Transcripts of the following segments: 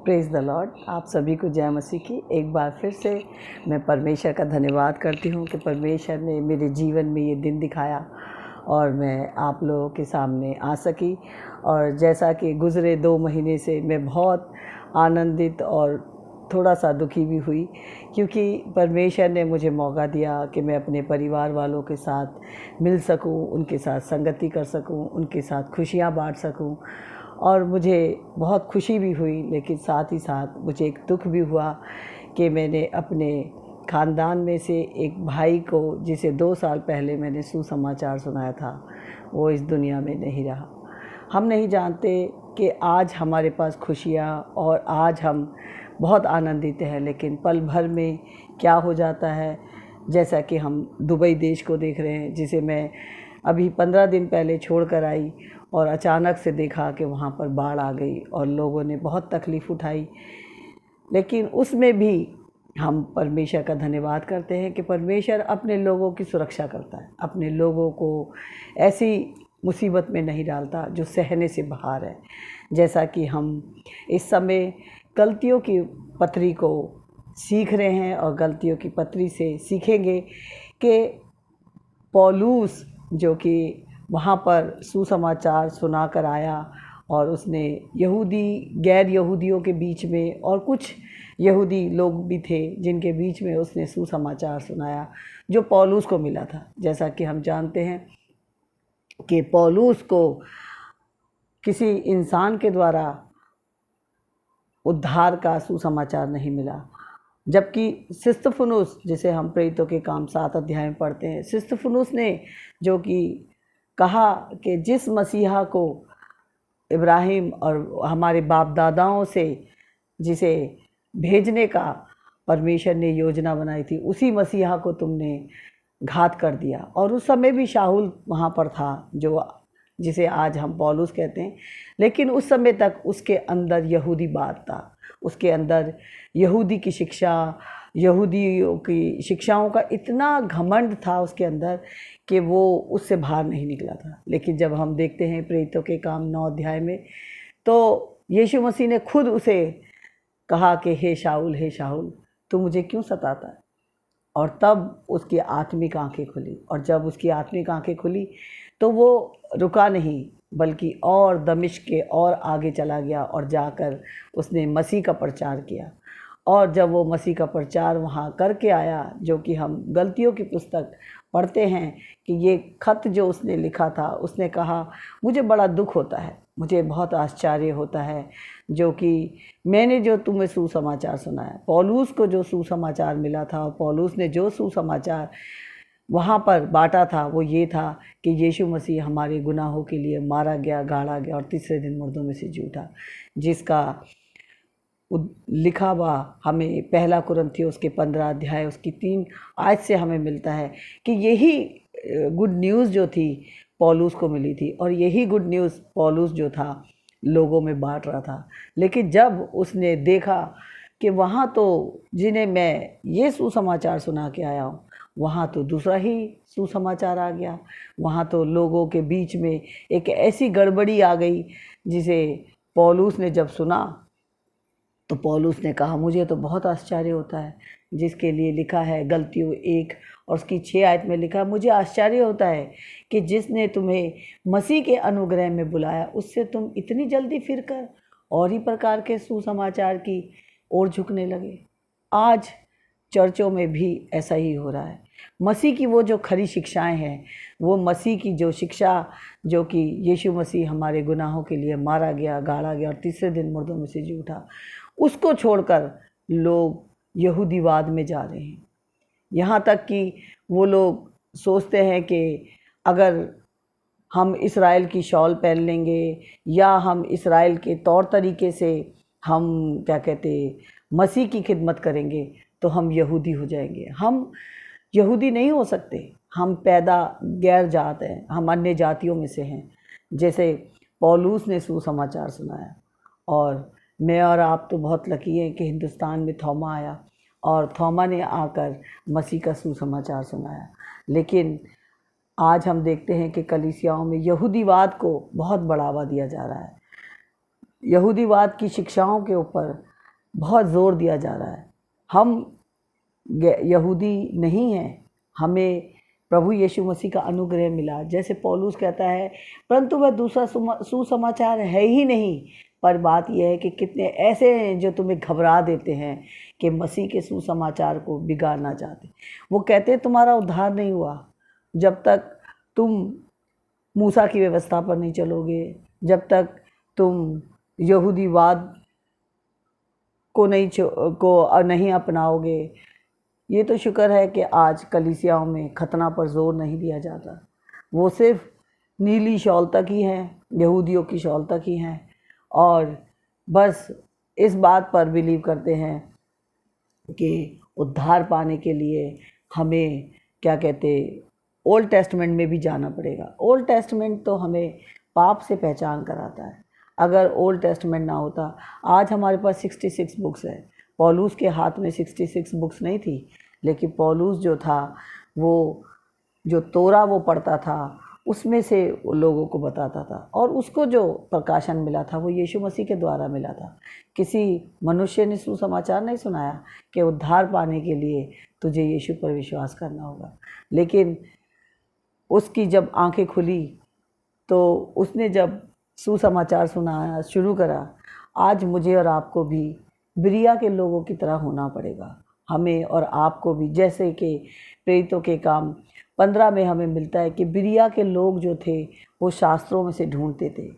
Praise the Lord. आप सभी को जय मसीह की। एक बार फिर से मैं परमेश्वर का धन्यवाद करती हूँ कि परमेश्वर ने मेरे जीवन में ये दिन दिखाया और मैं आप लोगों के सामने आ सकी। और जैसा कि गुज़रे 2 महीने से मैं बहुत आनंदित और थोड़ा सा दुखी भी हुई, क्योंकि परमेश्वर ने मुझे मौका दिया कि मैं अपने परिवार वालों के साथ मिल सकूं, उनके साथ संगति कर सकूं, उनके साथ खुशियां बांट सकूं। और मुझे बहुत खुशी भी हुई, लेकिन साथ ही साथ मुझे एक दुख भी हुआ कि मैंने अपने ख़ानदान में से एक भाई को, जिसे 2 साल पहले मैंने सुसमाचार सुनाया था, वो इस दुनिया में नहीं रहा। हम नहीं जानते कि आज हमारे पास खुशियाँ और आज हम बहुत आनंदित हैं, लेकिन पल भर में क्या हो जाता है। जैसा कि हम दुबई देश को देख रहे हैं, जिसे मैं अभी 15 दिन पहले छोड़ कर आई और अचानक से देखा कि वहाँ पर बाढ़ आ गई और लोगों ने बहुत तकलीफ़ उठाई। लेकिन उसमें भी हम परमेश्वर का धन्यवाद करते हैं कि परमेश्वर अपने लोगों की सुरक्षा करता है, अपने लोगों को ऐसी मुसीबत में नहीं डालता जो सहने से बाहर है। जैसा कि हम इस समय गलतियों की पत्री को सीख रहे हैं और गलतियों की पत्री से सीखेंगे कि पौलुस, जो कि वहाँ पर सुसमाचार सुना कर आया और उसने यहूदी गैर यहूदियों के बीच में और कुछ यहूदी लोग भी थे जिनके बीच में उसने सुसमाचार सुनाया जो पौलुस को मिला था। जैसा कि हम जानते हैं कि पौलुस को किसी इंसान के द्वारा उद्धार का सुसमाचार नहीं मिला, जबकि सिस्तफनुस, जिसे हम प्रेरितों के काम 7 अध्याय में पढ़ते हैं, सिस्तफनुस ने जो कि कहा कि जिस मसीहा को इब्राहिम और हमारे बाप दादाओं से जिसे भेजने का परमेश्वर ने योजना बनाई थी, उसी मसीहा को तुमने घात कर दिया। और उस समय भी शाऊल वहाँ पर था, जो जिसे आज हम पौलुस कहते हैं, लेकिन उस समय तक उसके अंदर यहूदी बात था, उसके अंदर यहूदी की शिक्षा, यहूदियों की शिक्षाओं का इतना घमंड था उसके अंदर कि वो उससे बाहर नहीं निकला था। लेकिन जब हम देखते हैं प्रेरितों के काम 9 अध्याय में, तो यीशु मसीह ने खुद उसे कहा कि हे शाऊल, तू मुझे क्यों सताता है। और तब उसकी आत्मिक आंखें खुली, और जब उसकी आत्मिक आंखें खुली तो वो रुका नहीं, बल्कि और दमिश्क के और आगे चला गया और जाकर उसने मसीह का प्रचार किया। और जब वो मसीह का प्रचार वहाँ करके आया, जो कि हम गलतियों की पुस्तक पढ़ते हैं कि ये खत जो उसने लिखा था, उसने कहा मुझे बड़ा दुख होता है, मुझे बहुत आश्चर्य होता है, जो कि मैंने जो तुम्हें सुसमाचार सुनाया, पौलुस को जो सुसमाचार मिला था और पौलुस ने जो सुसमाचार वहाँ पर बांटा था, वो ये था कि यीशु मसीह हमारे गुनाहों के लिए मारा गया, गाड़ा गया और तीसरे दिन मुर्दों में से जी उठा, जिसका लिखा हुआ हमें 1 कुरिन्थियों उसके 15 अध्याय उसकी 3 आयत से हमें मिलता है कि यही गुड न्यूज़ जो थी पौलुस को मिली थी, और यही गुड न्यूज़ पौलुस जो था लोगों में बांट रहा था। लेकिन जब उसने देखा कि वहाँ तो जिन्हें मैं ये सुसमाचार सुना के आया हूँ, वहाँ तो दूसरा ही सुसमाचार आ गया, वहाँ तो लोगों के बीच में एक ऐसी गड़बड़ी आ गई जिसे पौलुस ने जब सुना तो पौलुस ने कहा मुझे तो बहुत आश्चर्य होता है, जिसके लिए लिखा है गलतियों 1 और उसकी 6 आयत में लिखा, मुझे आश्चर्य होता है कि जिसने तुम्हें मसीह के अनुग्रह में बुलाया उससे तुम इतनी जल्दी फिरकर और ही प्रकार के सुसमाचार की ओर झुकने लगे। आज चर्चों में भी ऐसा ही हो रहा है। मसीह की वो जो खरी शिक्षाएं हैं, वो मसीह की जो शिक्षा, जो कि यीशु मसीह हमारे गुनाहों के लिए मारा गया, गाड़ा गया और तीसरे दिन मुर्दों में से जी उठा, उसको छोड़कर लोग यहूदीवाद में जा रहे हैं। यहाँ तक कि वो लोग सोचते हैं कि अगर हम इस्राएल की शॉल पहन लेंगे या हम इस्राएल के तौर तरीके से हम क्या कहते मसीह की खिदमत करेंगे तो हम यहूदी हो जाएंगे। हम यहूदी नहीं हो सकते, हम पैदा गैर जात हैं, हम अन्य जातियों में से हैं, जैसे पौलुस ने सुसमाचार सुनाया। और मैं और आप तो बहुत लकी हैं कि हिंदुस्तान में थोमा आया और थोमा ने आकर मसीह का सुसमाचार सुनाया। लेकिन आज हम देखते हैं कि कलीसियाओं में यहूदीवाद को बहुत बढ़ावा दिया जा रहा है। यहूदीवाद की शिक्षाओं के ऊपर बहुत ज़ोर दिया जा रहा है। हम यहूदी नहीं हैं, हमें प्रभु यीशु मसीह का अनुग्रह मिला। जैसे पौलुस कहता है, परंतु वह दूसरा सुसमाचार है ही नहीं, पर बात यह है कि कितने ऐसे हैं जो तुम्हें घबरा देते हैं कि मसीह के सुसमाचार को बिगाड़ना चाहते। वो कहते हैं तुम्हारा उद्धार नहीं हुआ जब तक तुम मूसा की व्यवस्था पर नहीं चलोगे, जब तक तुम यहूदीवाद को नहीं अपनाओगे। ये तो शुक्र है कि आज कलीसियाओं में खतना पर जोर नहीं दिया जाता, वो सिर्फ नीली शॉल तक ही हैं, यहूदियों की शॉल तक ही हैं, और बस इस बात पर बिलीव करते हैं कि उद्धार पाने के लिए हमें क्या कहते ओल्ड टेस्टमेंट में भी जाना पड़ेगा। ओल्ड टेस्टमेंट तो हमें पाप से पहचान कराता है। अगर ओल्ड टेस्टमेंट ना होता, आज हमारे पास 66 बुक्स है। पौलुस के हाथ में 66 बुक्स नहीं थी, लेकिन पौलुस जो था वो जो तोरा वो पढ़ता था, उसमें से लोगों को बताता था, और उसको जो प्रकाशन मिला था वो यीशु मसीह के द्वारा मिला था। किसी मनुष्य ने सुसमाचार नहीं सुनाया कि उद्धार पाने के लिए तुझे यीशु पर विश्वास करना होगा। लेकिन उसकी जब आंखें खुली तो उसने जब सुसमाचार सुनाना शुरू करा, आज मुझे और आपको भी बिरिया के लोगों की तरह होना पड़ेगा। हमें और आपको भी, जैसे कि प्रेरितों के काम 15 में हमें मिलता है कि बिरिया के लोग जो थे वो शास्त्रों में से ढूंढते थे,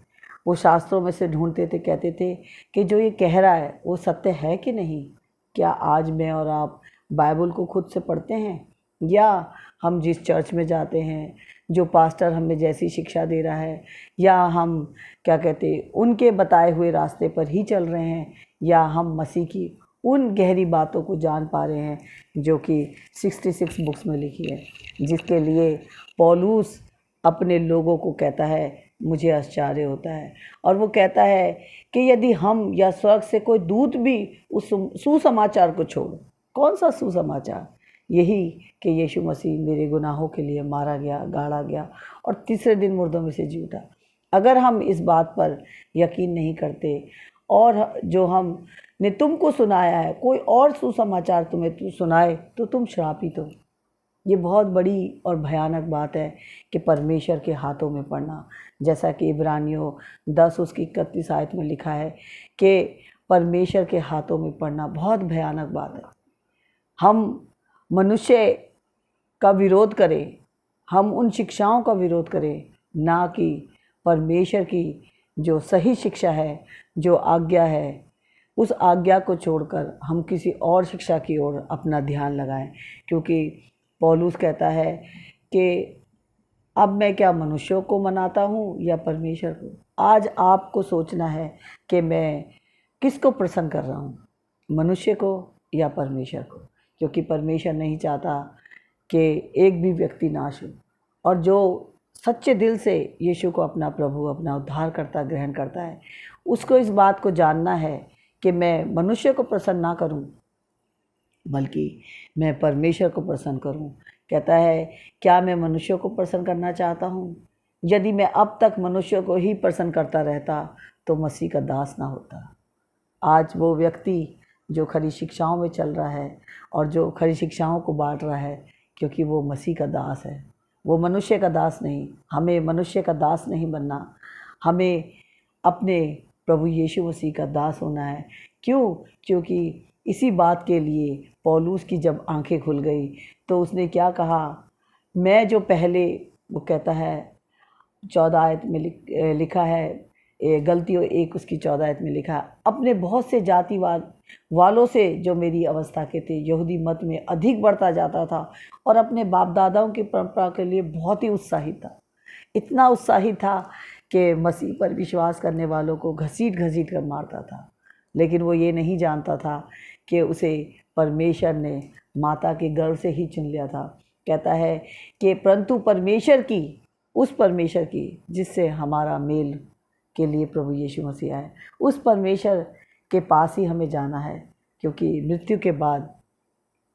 वो शास्त्रों में से ढूंढते थे, कहते थे कि जो ये कह रहा है वो सत्य है कि नहीं। क्या आज मैं और आप बाइबल को खुद से पढ़ते हैं, या हम जिस चर्च में जाते हैं, जो पास्टर हमें जैसी शिक्षा दे रहा है, या हम क्या कहते उनके बताए हुए रास्ते पर ही चल रहे हैं, या हम मसीह की उन गहरी बातों को जान पा रहे हैं जो कि 66 बुक्स में लिखी है, जिसके लिए पौलुस अपने लोगों को कहता है मुझे आश्चर्य होता है। और वो कहता है कि यदि हम या स्वर्ग से कोई दूत भी उस सुसमाचार को छोड़, कौन सा सुसमाचार, यही कि यीशु मसीह मेरे गुनाहों के लिए मारा गया, गाड़ा गया और तीसरे दिन मुर्दों में से जी उठा, अगर हम इस बात पर यकीन नहीं करते और जो हमने तुमको सुनाया है कोई और सुसमाचार तुम्हें सुनाए तो तुम श्रापित हो। ये बहुत बड़ी और भयानक बात है कि परमेश्वर के हाथों में पड़ना, जैसा कि इब्रानियों 10 उसकी 31 आयत में लिखा है कि परमेश्वर के हाथों में पड़ना बहुत भयानक बात है। हम मनुष्य का विरोध करें, हम उन शिक्षाओं का विरोध करें, ना कि परमेश्वर की जो सही शिक्षा है, जो आज्ञा है, उस आज्ञा को छोड़कर हम किसी और शिक्षा की ओर अपना ध्यान लगाएं। क्योंकि पौलुस कहता है कि अब मैं क्या मनुष्यों को मनाता हूँ या परमेश्वर को। आज आपको सोचना है कि मैं किसको प्रसन्न कर रहा हूँ, मनुष्य को या परमेश्वर को, क्योंकि परमेश्वर नहीं चाहता कि एक भी व्यक्ति नाश हो। और जो सच्चे दिल से यीशु को अपना प्रभु, अपना उद्धारकर्ता ग्रहण करता है, उसको इस बात को जानना है कि मैं मनुष्य को प्रसन्न ना करूं, बल्कि मैं परमेश्वर को प्रसन्न करूं। कहता है क्या मैं मनुष्यों को प्रसन्न करना चाहता हूं? यदि मैं अब तक मनुष्यों को ही प्रसन्न करता रहता तो मसीह का दास ना होता। आज वो व्यक्ति जो खरी शिक्षाओं में चल रहा है और जो खरी शिक्षाओं को बांट रहा है, क्योंकि वो मसीह का दास है, वो मनुष्य का दास नहीं। हमें मनुष्य का दास नहीं बनना, हमें अपने प्रभु यीशु मसीह का दास होना है। क्यों? क्योंकि इसी बात के लिए पौलुस की जब आंखें खुल गई तो उसने क्या कहा, मैं जो पहले, वो कहता है 14 आयत में लिखा है, गलतियों 1 उसकी 14 आयत में लिखा, अपने बहुत से जातिवाद वालों से जो मेरी अवस्था के थे, यहूदी मत में अधिक बढ़ता जाता था और अपने बाप दादाओं की परंपरा के लिए बहुत ही उत्साहित था। इतना उत्साहित था कि मसीह पर विश्वास करने वालों को घसीट घसीट कर मारता था। लेकिन वो ये नहीं जानता था कि उसे परमेश्वर ने माता के गर्भ से ही चुन लिया था। कहता है कि परंतु परमेश्वर की, उस परमेश्वर की जिससे हमारा मेल के लिए प्रभु यीशु मसीह आए, उस परमेश्वर के पास ही हमें जाना है। क्योंकि मृत्यु के बाद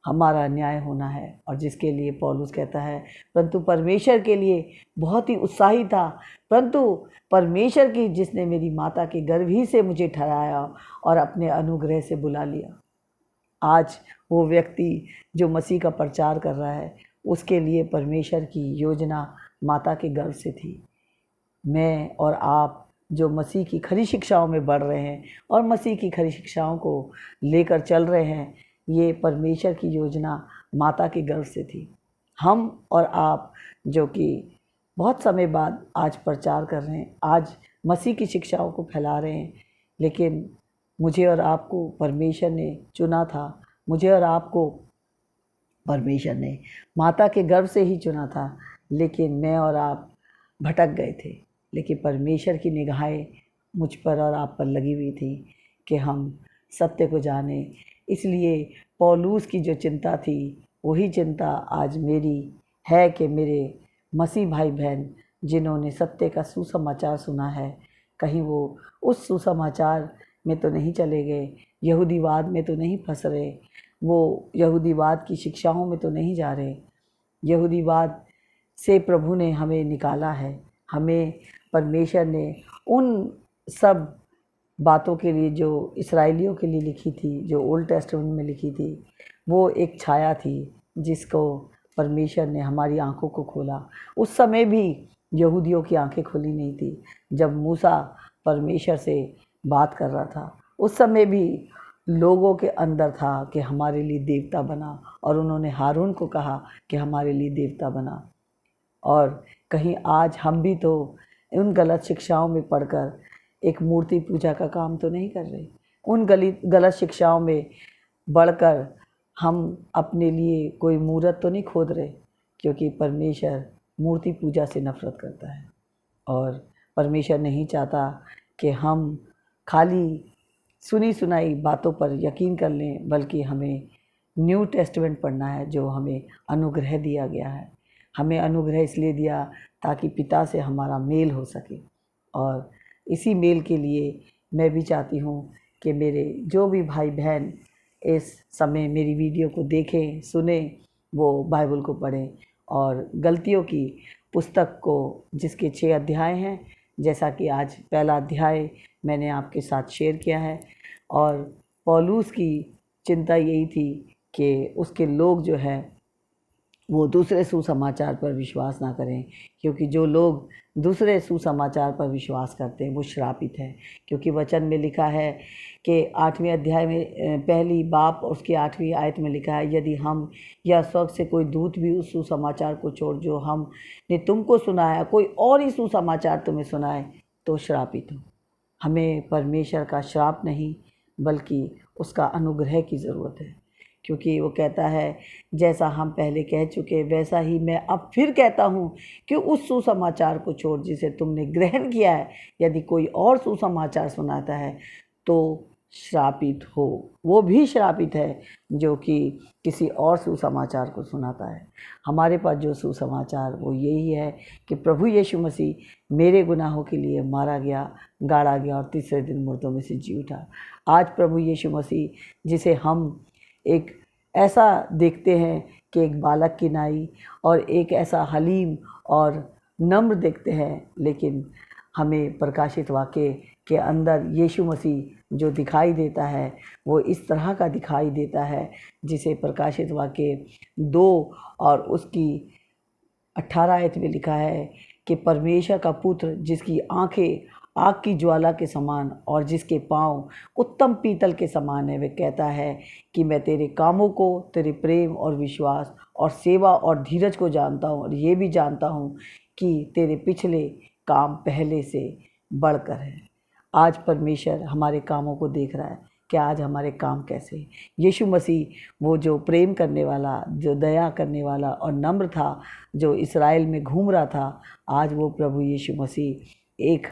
हमारा न्याय होना है, और जिसके लिए पौलुस कहता है परंतु परमेश्वर के लिए बहुत ही उत्साही था, परंतु परमेश्वर की जिसने मेरी माता के गर्भ ही से मुझे ठहराया और अपने अनुग्रह से बुला लिया। आज वो व्यक्ति जो मसीह का प्रचार कर रहा है, उसके लिए परमेश्वर की योजना माता के गर्भ से थी। मैं और आप जो मसीह की खरी शिक्षाओं में बढ़ रहे हैं और मसीह की खरी शिक्षाओं को लेकर चल रहे हैं, ये परमेश्वर की योजना माता के गर्भ से थी। हम और आप जो कि बहुत समय बाद आज प्रचार कर रहे हैं, आज मसीह की शिक्षाओं को फैला रहे हैं, लेकिन मुझे और आपको परमेश्वर ने चुना था। मुझे और आपको परमेश्वर ने माता के गर्भ से ही चुना था, लेकिन मैं और आप भटक गए थे। लेकिन परमेश्वर की निगाहें मुझ पर और आप पर लगी हुई थी कि हम सत्य को जाने। इसलिए पौलुस की जो चिंता थी, वही चिंता आज मेरी है कि मेरे मसीह भाई बहन जिन्होंने सत्य का सुसमाचार सुना है, कहीं वो उस सुसमाचार में तो नहीं चले गए, यहूदीवाद में तो नहीं फंस रहे, वो यहूदीवाद की शिक्षाओं में तो नहीं जा रहे। यहूदीवाद से प्रभु ने हमें निकाला है। हमें परमेश्वर ने उन सब बातों के लिए जो इस्राएलियों के लिए लिखी थी, जो ओल्ड टेस्टामेंट में लिखी थी, वो एक छाया थी जिसको परमेश्वर ने हमारी आंखों को खोला। उस समय भी यहूदियों की आंखें खुली नहीं थी। जब मूसा परमेश्वर से बात कर रहा था, उस समय भी लोगों के अंदर था कि हमारे लिए देवता बना, और उन्होंने हारून को कहा कि हमारे लिए देवता बना। और कहीं आज हम भी तो उन गलत शिक्षाओं में पढ़कर एक मूर्ति पूजा का काम तो नहीं कर रहे। उन गलत शिक्षाओं में बढ़कर हम अपने लिए कोई मूर्त तो नहीं खोद रहे, क्योंकि परमेश्वर मूर्ति पूजा से नफरत करता है। और परमेश्वर नहीं चाहता कि हम खाली सुनी सुनाई बातों पर यकीन कर लें, बल्कि हमें न्यू टेस्टामेंट पढ़ना है, जो हमें अनुग्रह दिया गया है। हमें अनुग्रह इसलिए दिया ताकि पिता से हमारा मेल हो सके, और इसी मेल के लिए मैं भी चाहती हूँ कि मेरे जो भी भाई बहन इस समय मेरी वीडियो को देखें, सुने, वो बाइबल को पढ़ें और गलतियों की पुस्तक को, जिसके 6 अध्याय हैं, जैसा कि आज पहला अध्याय मैंने आपके साथ शेयर किया है। और पौलुस की चिंता यही थी कि उसके लोग जो है वो दूसरे सुसमाचार पर विश्वास ना करें, क्योंकि जो लोग दूसरे सुसमाचार पर विश्वास करते हैं वो श्रापित हैं। क्योंकि वचन में लिखा है कि 8वें अध्याय में पहली बाब और उसकी 8वीं आयत में लिखा है, यदि हम या स्वर्ग से कोई दूत भी उस सुसमाचार को छोड़ जो हमने तुमको सुनाया, कोई और ही सुसमाचार तुम्हें सुनाए, तो श्रापित हो। हमें परमेश्वर का श्राप नहीं, बल्कि उसका अनुग्रह की ज़रूरत है। क्योंकि वो कहता है, जैसा हम पहले कह चुके वैसा ही मैं अब फिर कहता हूँ कि उस सुसमाचार को छोड़ जिसे तुमने ग्रहण किया है, यदि कोई और सुसमाचार सुनाता है तो श्रापित हो। वो भी श्रापित है जो कि किसी और सुसमाचार को सुनाता है। हमारे पास जो सुसमाचार वो यही है कि प्रभु यीशु मसीह मेरे गुनाहों के लिए मारा गया, गाड़ा गया और तीसरे दिन मुर्दों में से जी उठा। आज प्रभु यीशु मसीह, जिसे हम एक ऐसा देखते हैं कि एक बालक की नाई और एक ऐसा हलीम और नम्र देखते हैं, लेकिन हमें प्रकाशित वाक्य के अंदर यीशु मसीह जो दिखाई देता है वो इस तरह का दिखाई देता है, जिसे प्रकाशित वाक्य 2 और उसकी 18 आयत में लिखा है कि परमेश्वर का पुत्र, जिसकी आंखें आग की ज्वाला के समान और जिसके पांव उत्तम पीतल के समान है, वह कहता है कि मैं तेरे कामों को, तेरे प्रेम और विश्वास और सेवा और धीरज को जानता हूँ, और ये भी जानता हूँ कि तेरे पिछले काम पहले से बढ़कर है। आज परमेश्वर हमारे कामों को देख रहा है कि आज हमारे काम कैसे हैं। यीशु मसीह वो जो प्रेम करने वाला, जो दया करने वाला और नम्र था, जो इस्राएल में घूम रहा था, आज वो प्रभु यीशु मसीह एक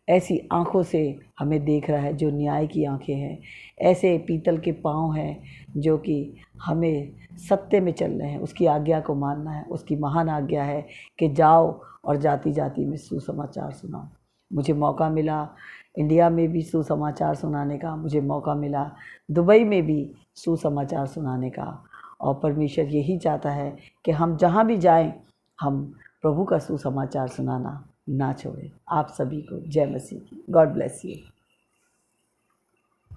ऐसी आँखों से हमें देख रहा है जो न्याय की आँखें हैं। ऐसे पीतल के पाँव हैं जो कि हमें सत्य में चल रहे हैं, उसकी आज्ञा को मानना है। उसकी महान आज्ञा है कि जाओ और जाति जाति में सुसमाचार सुनाओ। मुझे मौका मिला इंडिया में भी सुसमाचार सुनाने का, मुझे मौका मिला दुबई में भी सुसमाचार सुनाने का, और परमेश्वर यही चाहता है कि हम जहाँ भी जाएं हम प्रभु का सुसमाचार सुनाना ना छोड़ें। आप सभी को जय मसीह की। God bless you.